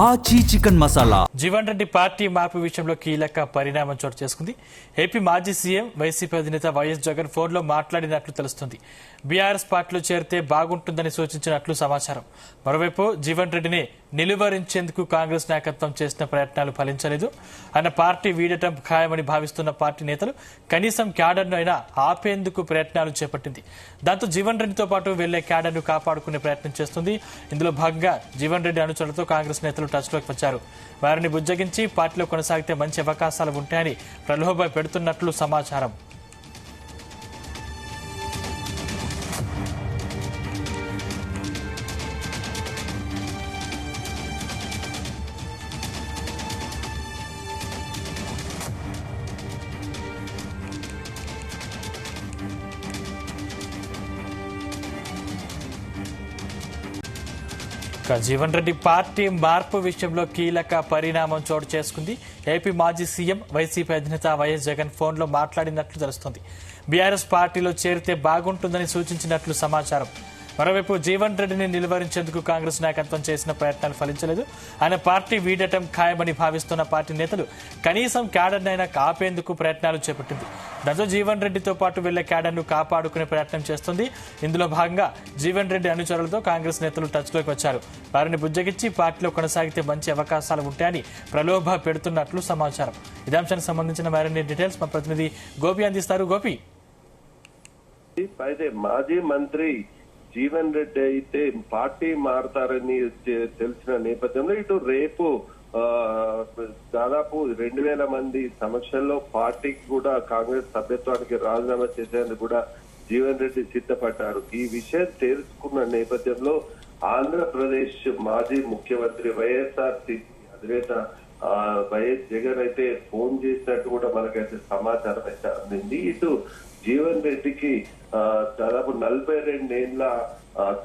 ఆచి chicken masala. Jeevan Reddy party మార్పు విషయంలో కీలక పరిణామం చోటు చేసుకుంది. ఏపీ మాజీ సీఎం వైసీపీ అధినేత వైఎస్ జగన్ ఫోన్లో మాట్లాడినట్లు తెలుస్తుంది. బీఆర్ఎస్ పార్టీలో చేరితే బాగుంటుందని సూచించినట్లు సమాచారం. మరోవైపు జీవన్ రెడ్డిని నిలువరించేందుకు కాంగ్రెస్ నాయకత్వం చేసిన ప్రయత్నాలు ఫలించలేదు. ఆయన పార్టీ వీడటం ఖాయమని భావిస్తున్న పార్టీ నేతలు కనీసం క్యాడర్ను అయినా ఆపేందుకు ప్రయత్నాలు చేపట్టింది. దాంతో జీవన్ రెడ్డితో పాటు వెళ్లే క్యాడర్ను కాపాడుకునే ప్రయత్నం చేస్తుంది. ఇందులో భాగంగా జీవన్ రెడ్డి అనుచరులతో కాంగ్రెస్ నేతలు టచ్లోకి వచ్చారు. వారిని బుజ్జగించి పార్టీలో కొనసాగితే మంచి అవకాశాలు ఉంటాయని ప్రలోభ పెడుతున్నట్లు సమాచారం. జీవన్ రెడ్డి పార్టీ మార్పు విషయంలో కీలక పరిణామం చోటు చేసుకుంది. ఏపీ మాజీ సీఎం వైసీపీ అధినేత వైఎస్ జగన్ ఫోన్లో మాట్లాడినట్లు తెలుస్తోంది. బీఆర్ఎస్ పార్టీలో చేరితే బాగుంటుందని సూచించినట్లు సమాచారం. మరోవైపు జీవన్ రెడ్డిని నిలువరించేందుకు కాంగ్రెస్ నాయకత్వం చేసిన ప్రయత్నాలు ఫలించలేదు. ఆయన పార్టీ వీడటం ఖాయమని భావిస్తున్న పార్టీ నేతలు కనీసం క్యాడర్నైనా కాపేందుకు ప్రయత్నాలు చేపట్టింది. దాంతో జీవన్ రెడ్డితో పాటు వెళ్లే క్యాడర్ను కాపాడుకునే ప్రయత్నం చేస్తుంది. ఇందులో భాగంగా జీవన్ రెడ్డి అనుచరులతో కాంగ్రెస్ నేతలు టచ్లోకి వచ్చారు. వారిని బుజ్జగించి పార్టీలో కొనసాగితే మంచి అవకాశాలు ఉంటాయని ప్రలోభ పెడుతున్నట్లు సమాచారం. ఇదే అంశానికి సంబంధించిన మరిన్ని డీటెయిల్స్ మా ప్రతినిధి గోపి అందిస్తారు. గోపి, అయితే మాజీ మంత్రి జీవన్ రెడ్డి అయితే పార్టీ మారతారని తెలిసిన నేపథ్యంలో ఇటు రేపు దాదాపు 2000 మంది సమక్షంలో పార్టీకి కూడా కాంగ్రెస్ సభ్యత్వానికి రాజీనామా చేసేందుకు కూడా జీవన్ రెడ్డి సిద్ధపడ్డారు. ఈ విషయం తెలుసుకున్న నేపథ్యంలో ఆంధ్రప్రదేశ్ మాజీ ముఖ్యమంత్రి వైఎస్ఆర్సీపీ అధినేత వైఎస్ జగన్ అయితే ఫోన్ చేసినట్టు కూడా మనకైతే సమాచారం అయితే అందింది. ఇటు జీవన్ రెడ్డికి దాదాపు 42 ఏళ్ల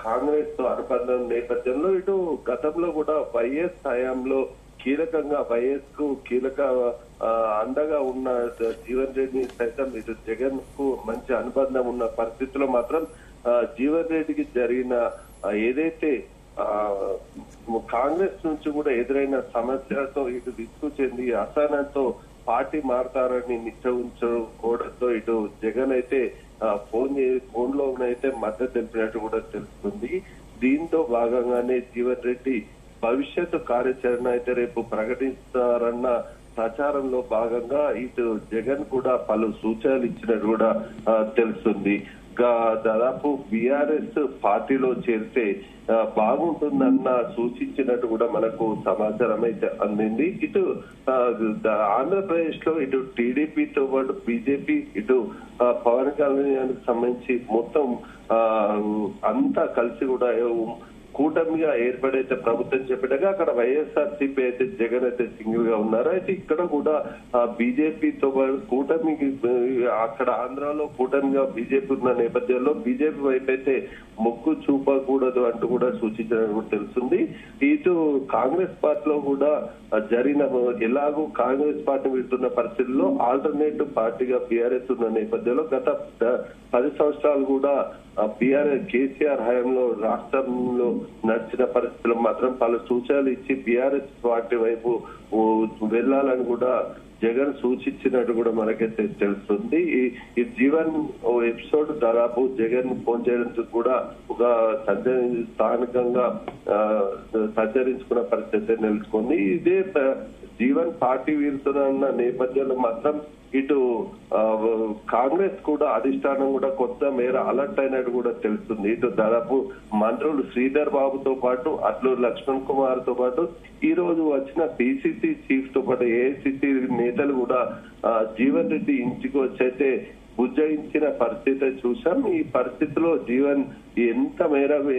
కాంగ్రెస్ తో అనుబంధం నేపథ్యంలో ఇటు గతంలో కూడా వైఎస్ హయాంలో కీలకంగా వైఎస్ కు కీలక అండగా ఉన్న జీవన్ రెడ్డి సైతం ఇటు జగన్ కు మంచి అనుబంధం ఉన్న పరిస్థితిలో మాత్రం జీవన్ రెడ్డికి జరిగిన ఏదైతే కాంగ్రెస్ నుంచి కూడా ఎదురైన సమస్యలతో ఇటు విసుగు చెంది అసహనంతో పార్టీ మారతారని నిశ్చయించుకోవడంతో ఇటు జగన్ అయితే ఫోన్ లో అయితే మద్దతు తెలిపినట్టు కూడా తెలుస్తుంది. దీంతో భాగంగానే జీవన్ రెడ్డి భవిష్యత్తు కార్యాచరణ అయితే రేపు ప్రకటిస్తారన్న ప్రచారంలో భాగంగా ఇటు జగన్ కూడా పలు సూచనలు ఇచ్చినట్టు కూడా తెలుస్తుంది. దాదాపు బీఆర్ఎస్ పార్టీలో చేరితే బాగుంటుందన్న సూచించినట్టు కూడా మనకు సమాచారం అయితే అందింది. ఇటు ఆంధ్రప్రదేశ్ లో ఇటు టీడీపీతో పాటు బీజేపీ ఇటు పవన్ కళ్యాణ్కి సంబంధించి మొత్తం అంతా కలిసి కూడా కూటమిగా ఏర్పడైతే ప్రభుత్వం చెప్పేటగా అక్కడ వైఎస్ఆర్సీపీ అయితే జగన్ అయితే సింగిల్ గా ఉన్నారు. అయితే ఇక్కడ కూడా బీజేపీతో కూటమి అక్కడ ఆంధ్రాలో కూటమిగా బీజేపీ ఉన్న నేపథ్యంలో బీజేపీ వైపు అయితే మొగ్గు చూపకూడదు అంటూ కూడా సూచించినట్టు తెలుస్తుంది. ఇటు కాంగ్రెస్ పార్టీలో కూడా జరిగిన ఎలాగో కాంగ్రెస్ పార్టీ వెళ్తున్న పరిస్థితుల్లో ఆల్టర్నేటివ్ పార్టీగా బీఆర్ఎస్ ఉన్న నేపథ్యంలో గత 10 సంవత్సరాలు కూడా బీఆర్ఎస్ కేసీఆర్ హయాంలో రాష్ట్రంలో నడిచిన పరిస్థితుల్లో మాత్రం పలు సూచనలు ఇచ్చి బీఆర్ఎస్ పార్టీ వైపు వెళ్లాలని కూడా జగన్ సూచించినట్టు కూడా మనకైతే తెలుస్తుంది. ఈ జీవన్ ఎపిసోడ్ దాదాపు జగన్ ఫోన్ చేయడానికి కూడా ఒక స్థానికంగా సంచరించుకున్న పరిస్థితి నెలకొంది. ఇదే జీవన్ పార్టీ వీరుతున్న నేపథ్యంలో మాత్రం ఇటు కాంగ్రెస్ కూడా అధిష్టానం కూడా కొంత మేర అలర్ట్ అయినట్టు కూడా తెలుస్తుంది. ఇటు దాదాపు మంత్రులు శ్రీధర్ బాబుతో పాటు అట్లూరు లక్ష్మణ్ కుమార్ తో పాటు ఈ రోజు వచ్చిన పిసిసి చీఫ్ తో పాటు ఏఐసిసి నేతలు కూడా జీవన్ రెడ్డి ఇంటికి వచ్చైతే బుజ్జయించిన పరిస్థితి చూసాం. ఈ పరిస్థితిలో జీవన్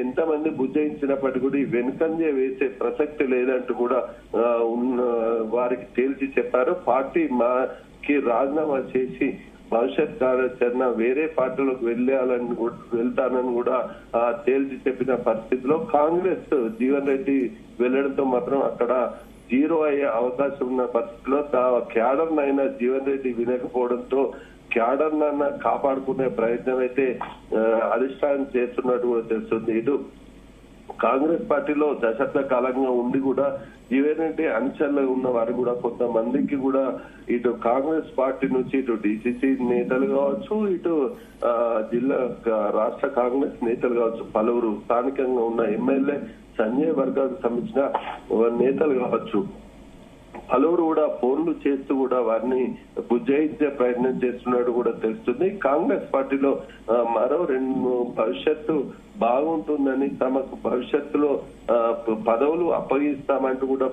ఎంతమంది బుజ్జయించినప్పటికీ కూడా వెనుకంజ వేసే ప్రసక్తి లేదంటూ కూడా వారికి తేల్చి చెప్పారు. పార్టీ కి రాజీనామా చేసి భవిష్యత్ కార్యాచరణ వేరే పార్టీలోకి వెళ్తానని కూడా తేల్చి చెప్పిన పరిస్థితిలో కాంగ్రెస్ జీవన్ రెడ్డి వెళ్లడంతో మాత్రం అక్కడ జీరో అయ్యే అవకాశం ఉన్న పరిస్థితిలో క్యాడర్ నైనా జీవన్ రెడ్డి వినకపోవడంతో క్యాడర్ నన్న కాపాడుకునే ప్రయత్నం అయితే అధిష్టానం చేస్తున్నట్టు కూడా తెలుస్తుంది. ఇటు కాంగ్రెస్ పార్టీలో దశాబ్ద కాలంగా ఉండి కూడా జీవన్ రెడ్డి అనుచరులు ఉన్న వారు కూడా కొంతమందికి కూడా ఇటు కాంగ్రెస్ పార్టీ నుంచి ఇటు డిసిసి నేతలు కావచ్చు, ఇటు జిల్లా రాష్ట్ర కాంగ్రెస్ నేతలు కావచ్చు, పలువురు స్థానికంగా ఉన్న ఎమ్మెల్యే సంజయ్ వర్గానికి సంబంధించిన నేతలు కావచ్చు, పలువురు కూడా ఫోన్లు చేస్తూ కూడా వారిని బుజ్జాయించే ప్రయత్నం చేస్తున్నట్టు కూడా తెలుస్తుంది. కాంగ్రెస్ పార్టీలో మరో భవిష్యత్తు బాగుంటుందని, తమకు భవిష్యత్తులో పదవులు అప్పగిస్తామంటూ కూడా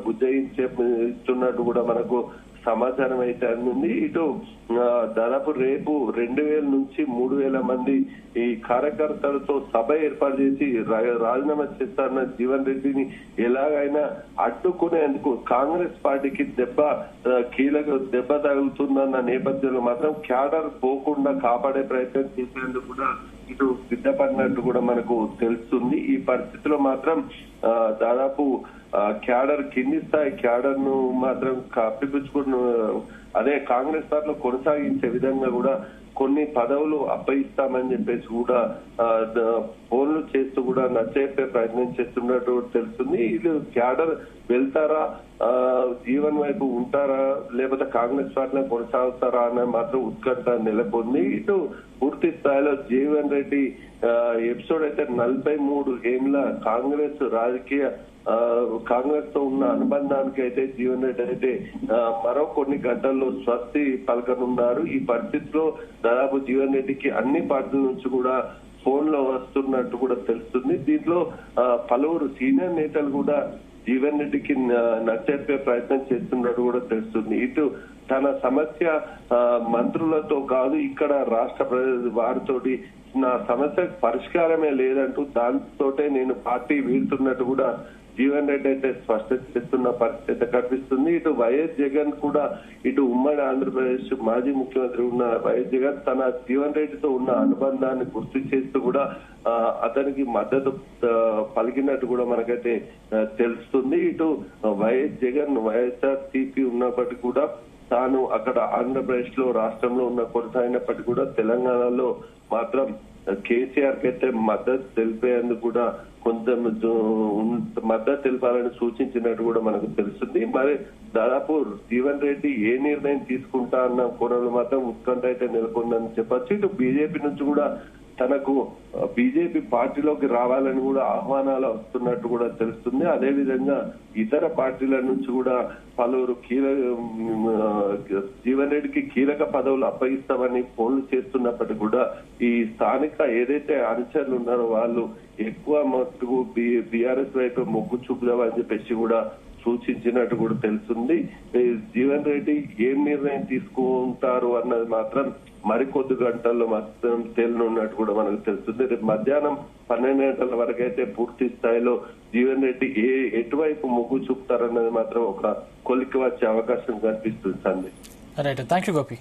ఇస్తున్నట్టు కూడా మనకు సమాచారం అయితే అందింది. ఇటు దాదాపు రేపు 2000 నుంచి 3000 మంది ఈ కార్యకర్తలతో సభ ఏర్పాటు చేసి రాజీనామా చేస్తారన్న జీవన్ రెడ్డిని ఎలాగైనా అడ్డుకునేందుకు కాంగ్రెస్ పార్టీకి కీలక దెబ్బ తగులుతుందన్న నేపథ్యంలో మాత్రం క్యాడర్ పోకుండా కాపాడే ప్రయత్నం చేసేందుకు కూడా ఇటు సిద్ధపడినట్టు కూడా మనకు తెలుస్తుంది. ఈ పరిస్థితిలో మాత్రం దాదాపు క్యాడర్ కింది స్థాయి క్యాడర్ ను మాత్రం కప్పిపుచ్చుకున్న అదే కాంగ్రెస్ పార్టీలో కొనసాగించే విధంగా కూడా కొన్ని పదవులు అప్పగిస్తామని చెప్పేసి కూడా ఫోన్లు చేస్తూ కూడా నచ్చేపే ప్రయత్నం చేస్తున్నట్టు తెలుస్తుంది. ఇది క్యాడర్ వెళ్తారా, జీవన్ వైపు ఉంటారా, లేకపోతే కాంగ్రెస్ పార్టీలో కొనసాగుతారా అన్న మాత్రం ఉత్కంఠ నెలకొంది. ఇటు పూర్తి స్థాయిలో జీవన్ రెడ్డి ఎపిసోడ్ అయితే 43 ఏళ్ల కాంగ్రెస్ రాజకీయ కాంగ్రెస్ తో ఉన్న అనుబంధానికి అయితే జీవన్ రెడ్డి అయితే మరో కొన్ని గంటల్లో స్వస్తి పలకనున్నారు. ఈ పరిస్థితిలో దాదాపు జీవన్ రెడ్డికి అన్ని పార్టీల నుంచి కూడా ఫోన్ లో వస్తున్నట్టు కూడా తెలుస్తుంది. దీంట్లో పలువురు సీనియర్ నేతలు కూడా జీవన్ రెడ్డికి నచ్చెప్పే ప్రయత్నం చేస్తున్నట్టు కూడా తెలుస్తుంది. ఇటు తన సమస్య మంత్రులతో కాదు, ఇక్కడ రాష్ట్ర వారితోటి నా సమస్యకు పరిష్కారమే లేదంటూ దాంతోటే నేను పార్టీ వీడుతున్నట్టు కూడా జీవన్ రెడ్డి అయితే స్పష్టత చేస్తున్న పరిస్థితి కనిపిస్తుంది. ఇటు వైఎస్ జగన్ కూడా ఇటు ఉమ్మడి ఆంధ్రప్రదేశ్ మాజీ ముఖ్యమంత్రి ఉన్న వైఎస్ జగన్ తన జీవన్ రెడ్డితో ఉన్న అనుబంధాన్ని గుర్తు చేస్తూ కూడా అతనికి మద్దతు పలికినట్టు కూడా మనకైతే తెలుస్తుంది. ఇటు వైఎస్ జగన్ వైఎస్ఆర్ సిపి ఉన్నప్పటికీ కూడా తాను అక్కడ ఆంధ్రప్రదేశ్ లో రాష్ట్రంలో ఉన్న కొనసాగినప్పటికీ కూడా తెలంగాణలో మాత్రం కేసీఆర్ కి అయితే మద్దతు తెలిపేందుకు కూడా కొంత మద్దతు తెలపాలని సూచించినట్టు కూడా మనకు తెలుస్తుంది. మరి దాదాపు జీవన్ రెడ్డి ఏ నిర్ణయం తీసుకుంటా అన్న కోణంలో మాత్రం ఉత్కంఠ అయితే నెలకొందని చెప్పొచ్చు. ఇటు బీజేపీ నుంచి కూడా తనకు బీజేపీ పార్టీలోకి రావాలని కూడా ఆహ్వానాలు వస్తున్నట్టు కూడా తెలుస్తుంది. అదేవిధంగా ఇతర పార్టీల నుంచి కూడా పలువురు జీవన్ రెడ్డికి కీలక పదవులు అప్పగిస్తామని ఫోన్లు చేస్తున్నప్పటికీ కూడా ఈ స్థానిక ఏదైతే అనుచరులు ఉన్నారో వాళ్ళు ఎక్కువ మట్టుకు బీఆర్ఎస్ వైపు మొగ్గు చూపుదామని చెప్పేసి కూడా సూచించినట్టు కూడా తెలుస్తుంది. జీవన్ రెడ్డి ఏం నిర్ణయం తీసుకుంటారు అన్నది మాత్రం మరికొద్ది గంటల్లో మాత్రం తేలనున్నట్టు కూడా మనకు తెలుస్తుంది. రేపు మధ్యాహ్నం 12 గంటల వరకు అయితే పూర్తి స్థాయిలో జీవన్ రెడ్డి ఎటువైపు మొగ్గు చూపుతారన్నది మాత్రం ఒక కొలిక్కి వచ్చే అవకాశం కనిపిస్తుంది. Sandeep. Right, thank you Gopi.